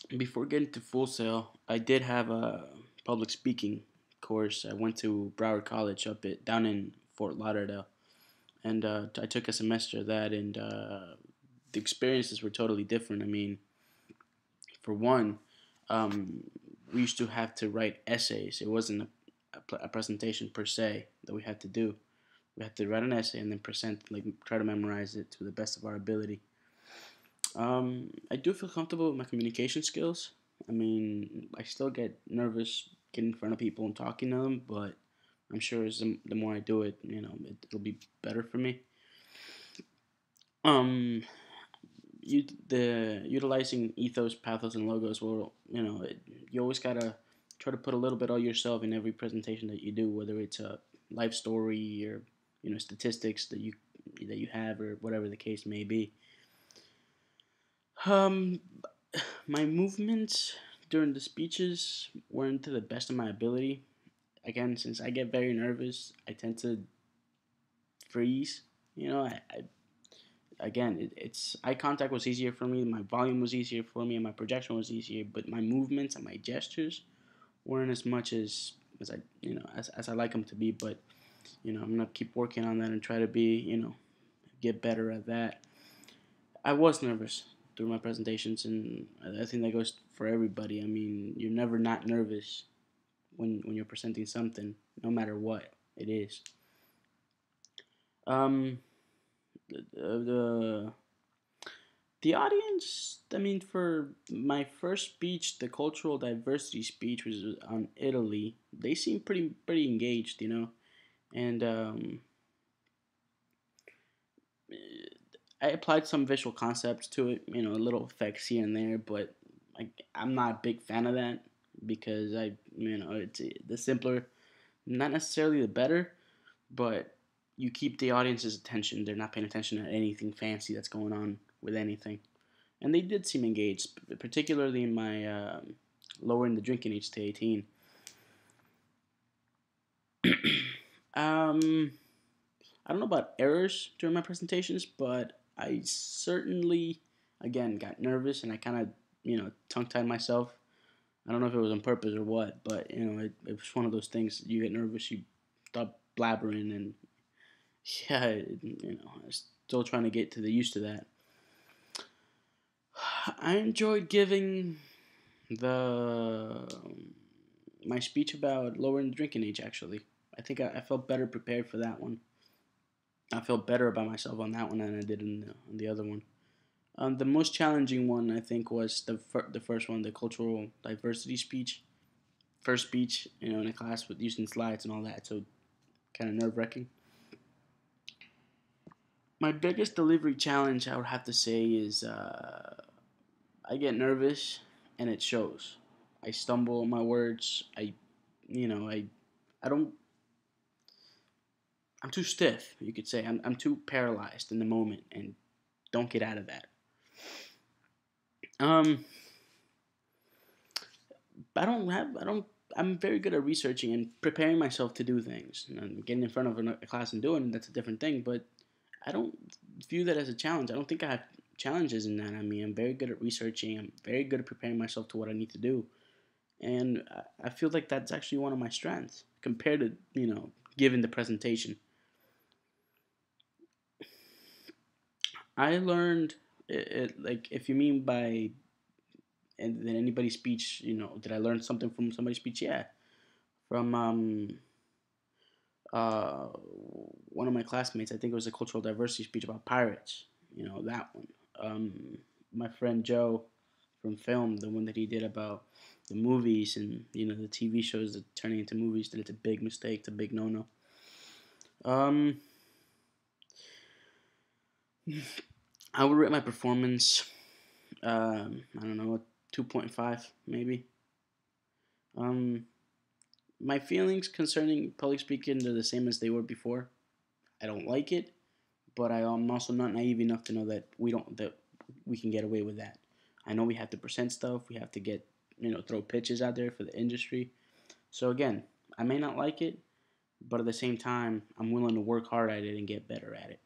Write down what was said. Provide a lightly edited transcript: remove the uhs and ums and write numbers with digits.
Before getting to Full Sail, I did have a public speaking course. I went to Broward College down in Fort Lauderdale, and I took a semester of that, and the experiences were totally different. I mean, for one, um, we used to have to write essays. It wasn't a presentation per se that we had to do. We had to write an essay and then present, like try to memorize it to the best of our ability. I do feel comfortable with my communication skills. I mean, I still get nervous getting in front of people and talking to them, but I'm sure the more I do it, it'll be better for me. Um, the utilizing ethos, pathos, and logos. Well, you always gotta try to put a little bit of yourself in every presentation that you do, whether it's a life story or statistics that you have or whatever the case may be. Um, my movements during the speeches weren't to the best of my ability. Again, since I get very nervous, I tend to freeze. It's eye contact was easier for me, my volume was easier for me, and my projection was easier. But my movements and my gestures weren't as much as I like them to be. But I'm gonna keep working on that and try to be get better at that. I was nervous through my presentations, and I think that goes for everybody. I mean, you're never not nervous when you're presenting something, no matter what it is. Um, the the audience. I mean, for my first speech, the cultural diversity speech was on Italy. They seemed pretty engaged, and I applied some visual concepts to it, little effects here and there, but I'm not a big fan of that because it's the simpler, not necessarily the better, but you keep the audience's attention. They're not paying attention to anything fancy that's going on with anything. And they did seem engaged, particularly in my lowering the drinking age to 18. um, I don't know about errors during my presentations, but I certainly, again, got nervous and I kind of, tongue tied myself. I don't know if it was on purpose or what, but it was one of those things. You get nervous, you stop blabbering, and yeah, I'm still trying to get to the used to that. I enjoyed giving the my speech about lowering the drinking age. Actually, I think I felt better prepared for that one. I felt better about myself on that one than I did on the other one. The most challenging one I think was the first one, the cultural diversity speech. First speech, in a class with using slides and all that, so kind of nerve wracking. My biggest delivery challenge, I would have to say, is I get nervous and it shows. I stumble on my words. You know, I, I don't. I'm too stiff. You could say I'm too paralyzed in the moment and don't get out of that. Um, I don't have. I don't. I'm very good at researching and preparing myself to do things. Getting in front of a class and doing it, that's a different thing. But I don't view that as a challenge. I don't think I have challenges in that. I mean, I'm very good at researching. I'm very good at preparing myself to what I need to do, and I feel like that's actually one of my strengths compared to giving the presentation. I learned like if you mean by and then anybody's speech, did I learn something from somebody's speech? Yeah, from uh, one of my classmates. I think it was a cultural diversity speech about pirates. That one. Um, my friend Joe from film, the one that he did about the movies and the TV shows that turning into movies, that it's a big mistake, it's a big no no. Um, I would rate my performance. I don't know, 2.5 maybe. Um, my feelings concerning public speaking are the same as they were before. I don't like it, but I am also not naive enough to know that we can get away with that. I know we have to present stuff. We have to get throw pitches out there for the industry. So again, I may not like it, but at the same time, I'm willing to work hard at it and get better at it.